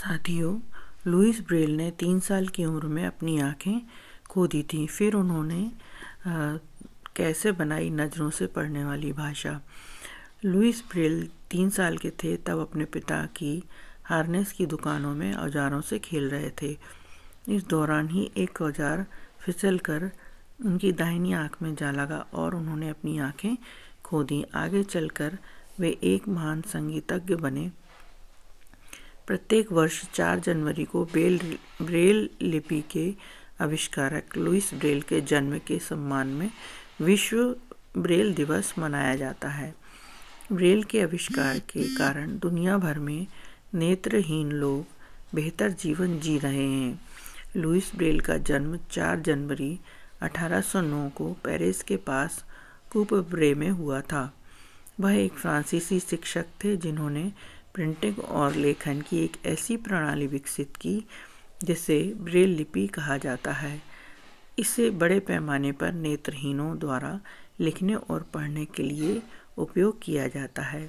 साथियों, Louis Braille ने 3 साल की उम्र में अपनी आँखें खो दी थीं। फिर उन्होंने कैसे बनाई नज़रों से पढ़ने वाली भाषा। लुइस ब्रेल 3 साल के थे तब अपने पिता की हार्नेस की दुकानों में औजारों से खेल रहे थे। इस दौरान ही एक औजार फिसलकर उनकी दाहिनी आँख में जा लगा और उन्होंने अपनी आँखें खो दी। आगे चलकर वे एक महान संगीतज्ञ बने। प्रत्येक वर्ष 4 जनवरी को ब्रेल लिपि के आविष्कारक लुइस ब्रेल के जन्म के सम्मान में विश्व ब्रेल दिवस मनाया जाता है। ब्रेल के आविष्कार के कारण दुनिया भर में नेत्रहीन लोग बेहतर जीवन जी रहे हैं। लुइस ब्रेल का जन्म 4 जनवरी 1809 को पेरिस के पास कूपब्रे में हुआ था। वह एक फ्रांसीसी शिक्षक थे जिन्होंने प्रिंटिंग और लेखन की एक ऐसी प्रणाली विकसित की जिसे ब्रेल लिपि कहा जाता है। इसे बड़े पैमाने पर नेत्रहीनों द्वारा लिखने और पढ़ने के लिए उपयोग किया जाता है।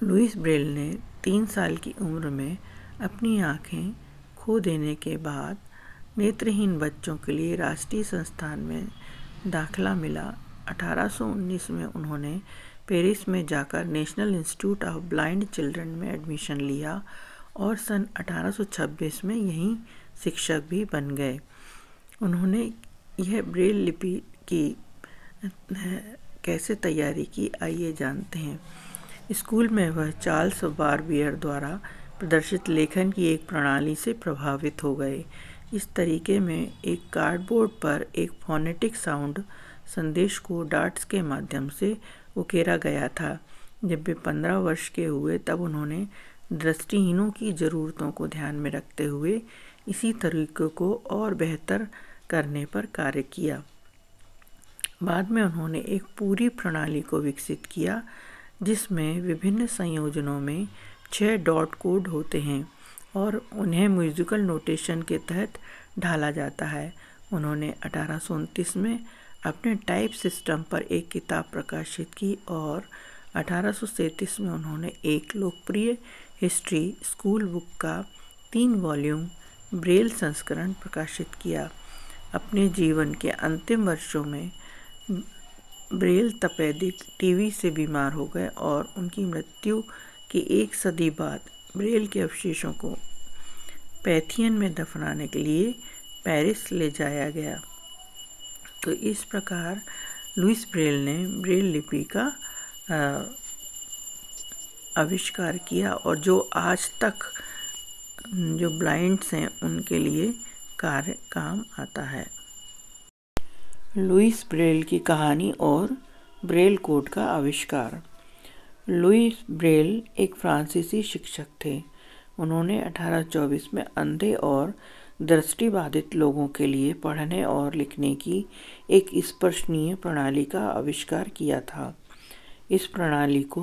लुइस ब्रेल ने 3 साल की उम्र में अपनी आँखें खो देने के बाद नेत्रहीन बच्चों के लिए राष्ट्रीय संस्थान में दाखिला मिला। 1819 में उन्होंने पेरिस में जाकर national institute of blind children में एडमिशन लिया और सन 1826 में यहीं शिक्षक भी बन गए। उन्होंने यह ब्रेल लिपि की कैसे तैयारी की, आइए जानते हैं। स्कूल में वह चार्ल्स बारबियर द्वारा प्रदर्शित लेखन की एक प्रणाली से प्रभावित हो गए। इस तरीके में एक कार्डबोर्ड पर एक फोनेटिक साउंड संदेश को डॉट्स के माध्यम से उकेरा गया था। जब वे 15 वर्ष के हुए तब उन्होंने दृष्टिहीनों की ज़रूरतों को ध्यान में रखते हुए इसी तरीके को और बेहतर करने पर कार्य किया। बाद में उन्होंने एक पूरी प्रणाली को विकसित किया जिसमें विभिन्न संयोजनों में 6 डॉट कोड होते हैं और उन्हें म्यूजिकल नोटेशन के तहत ढाला जाता है। उन्होंने 1829 में अपने टाइप सिस्टम पर एक किताब प्रकाशित की और 1837 में उन्होंने एक लोकप्रिय हिस्ट्री स्कूल बुक का 3 वॉल्यूम ब्रेल संस्करण प्रकाशित किया। अपने जीवन के अंतिम वर्षों में ब्रेल तपेदिक टीबी से बीमार हो गए और उनकी मृत्यु की 1 सदी बाद ब्रेल के अवशेषों को पैथियन में दफनाने के लिए पेरिस ले जाया गया। तो इस प्रकार लुइस ब्रेल ने ब्रेल लिपि का आविष्कार किया और जो आज तक जो ब्लाइंड्स हैं उनके लिए काम आता है। लुइस ब्रेल की कहानी और ब्रेल कोड का आविष्कार। लुइस ब्रेल एक फ्रांसीसी शिक्षक थे। उन्होंने 1824 में अंधे और दृष्टिबाधित लोगों के लिए पढ़ने और लिखने की एक स्पर्शनीय प्रणाली का आविष्कार किया था। इस प्रणाली को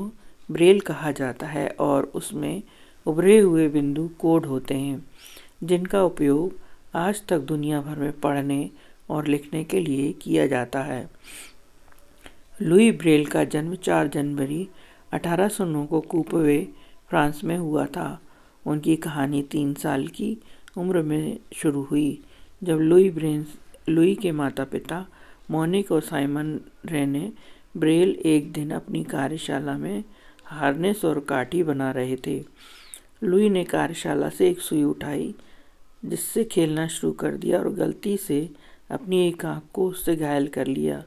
ब्रेल कहा जाता है और उसमें उभरे हुए बिंदु कोड होते हैं जिनका उपयोग आज तक दुनिया भर में पढ़ने और लिखने के लिए किया जाता है। लुई ब्रेल का जन्म 4 जनवरी 1809 को कूपवे, फ्रांस में हुआ था। उनकी कहानी 3 साल की उम्र में शुरू हुई जब लुई के माता पिता मोनिक और साइमन रेने ब्रेल एक दिन अपनी कार्यशाला में हार्नेस और काठी बना रहे थे। लुई ने कार्यशाला से एक सुई उठाई जिससे खेलना शुरू कर दिया और गलती से अपनी एक आँख को उससे घायल कर लिया।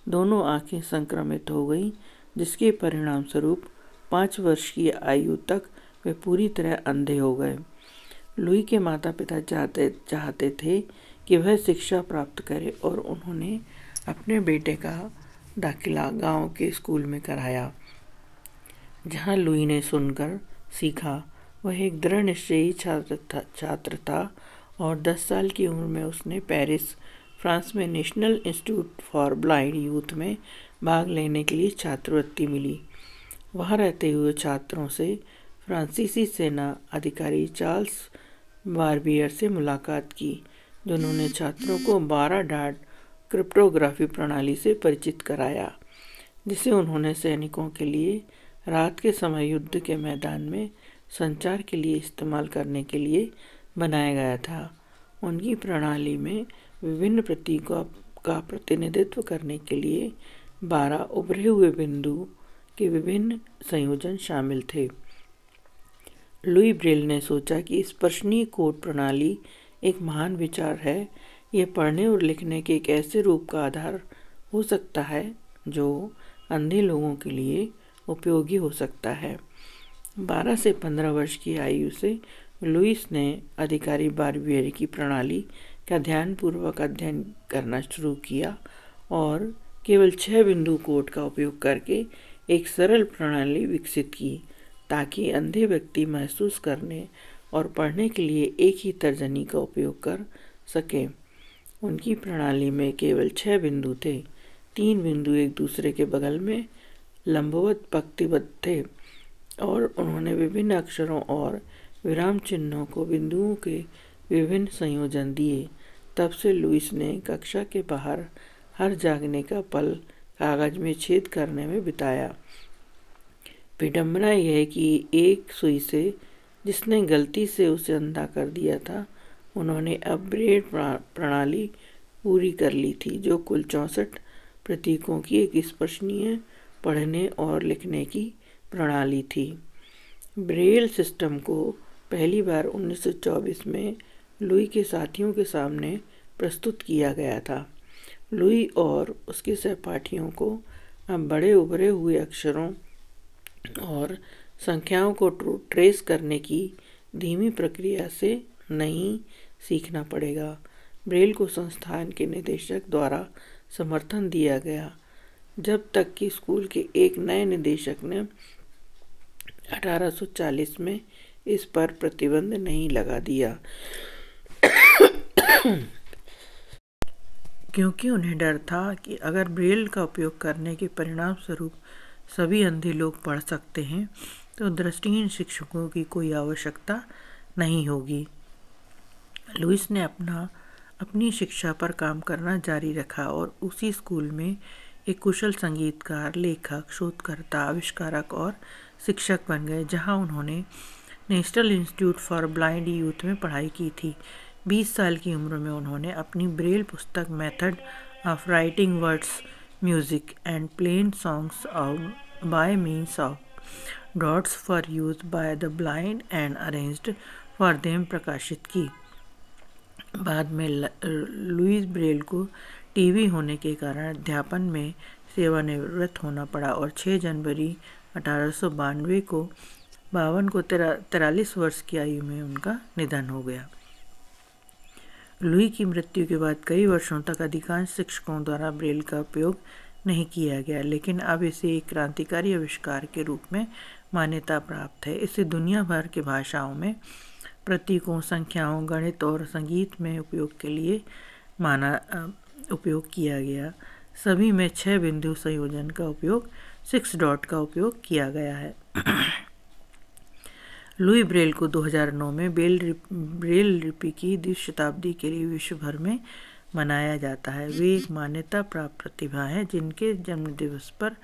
दोनों आँखें संक्रमित हो गईं जिसके परिणाम स्वरूप 5 वर्ष की आयु तक वे पूरी तरह अंधे हो गए। लुई के माता पिता चाहते थे कि वह शिक्षा प्राप्त करे और उन्होंने अपने बेटे का दाखिला गांव के स्कूल में कराया जहां लुई ने सुनकर सीखा। वह एक दृढ़ निश्चयी छात्र था और 10 साल की उम्र में उसने पेरिस, फ्रांस में national institute for blind youth में भाग लेने के लिए छात्रवृत्ति मिली। वहां रहते हुए छात्रों से फ्रांसीसी सेना अधिकारी चार्ल्स बारबियर से मुलाकात की जिन्होंने छात्रों को 12 डॉट क्रिप्टोग्राफी प्रणाली से परिचित कराया जिसे उन्होंने सैनिकों के लिए रात के समय युद्ध के मैदान में संचार के लिए इस्तेमाल करने के लिए बनाया गया था। उनकी प्रणाली में विभिन्न प्रतीकों का प्रतिनिधित्व करने के लिए 12 उभरे हुए बिंदु के विभिन्न संयोजन शामिल थे। लुई ब्रेल ने सोचा कि स्पर्शनीय कोड प्रणाली एक महान विचार है। यह पढ़ने और लिखने के एक ऐसे रूप का आधार हो सकता है जो अंधे लोगों के लिए उपयोगी हो सकता है। 12 से 15 वर्ष की आयु से लुईस ने अधिकारी बारबियरी की प्रणाली का ध्यानपूर्वक अध्ययन करना शुरू किया और केवल 6 बिंदु कोड का उपयोग करके एक सरल प्रणाली विकसित की ताकि अंधे व्यक्ति महसूस करने और पढ़ने के लिए एक ही तर्जनी का उपयोग कर सके। उनकी प्रणाली में केवल 6 बिंदु थे। 3 बिंदु एक दूसरे के बगल में लंबवत पंक्तिबद्ध थे और उन्होंने विभिन्न अक्षरों और विराम चिन्हों को बिंदुओं के विभिन्न संयोजन दिए। तब से लुईस ने कक्षा के बाहर हर जागने का पल कागज में छेद करने में बिताया। विडंबना यह है कि एक सुई से जिसने गलती से उसे अंधा कर दिया था, उन्होंने अब ब्रेल प्रणाली पूरी कर ली थी, जो कुल 64 प्रतीकों की एक स्पर्शनीय पढ़ने और लिखने की प्रणाली थी। ब्रेल सिस्टम को पहली बार 1924 में लुई के साथियों के सामने प्रस्तुत किया गया था। लुई और उसके सहपाठियों को अब बड़े उभरे हुए अक्षरों और संख्याओं को ट्रेस करने की धीमी प्रक्रिया से नहीं सीखना पड़ेगा। ब्रेल को संस्थान के निदेशक द्वारा समर्थन दिया गया, जब तक कि स्कूल के एक नए निदेशक ने 1840 में इस पर प्रतिबंध नहीं लगा दिया क्योंकि उन्हें डर था कि अगर ब्रेल का उपयोग करने के परिणाम स्वरूप सभी अंधे लोग पढ़ सकते हैं तो दृष्टिहीन शिक्षकों की कोई आवश्यकता नहीं होगी। लुईस ने अपनी शिक्षा पर काम करना जारी रखा और उसी स्कूल में एक कुशल संगीतकार, लेखक, शोधकर्ता, आविष्कारक और शिक्षक बन गए, जहां उन्होंने national institute for blind youth में पढ़ाई की थी। 20 साल की उम्र में उन्होंने अपनी ब्रेल पुस्तक method of writing words, music and playing songs by means of dots for use by the blind and arranged for them प्रकाशित की। बाद में लुईस ब्रेल को टीबी होने के कारण अध्यापन में सेवानिवृत्त होना पड़ा और 6 जनवरी 1892 को 43 वर्ष की आयु में उनका निधन हो गया। लुई की मृत्यु के बाद कई वर्षों तक अधिकांश शिक्षकों द्वारा ब्रेल का उपयोग नहीं किया गया, लेकिन अब इसे एक क्रांतिकारी आविष्कार के रूप में मान्यता प्राप्त है। इसे दुनिया भर के भाषाओं में प्रतीकों, संख्याओं, गणित और संगीत में उपयोग के लिए उपयोग किया गया। सभी में 6 बिंदु संयोजन का उपयोग 6 डॉट का उपयोग किया गया है। लुई ब्रेल को 2009 में ब्रेल लिपि की द्वितीय शताब्दी के लिए विश्व भर में मनाया जाता है। वे एक मान्यता प्राप्त प्रतिभा हैं जिनके जन्मदिवस पर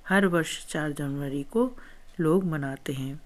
हर वर्ष 4 जनवरी को लोग मनाते हैं।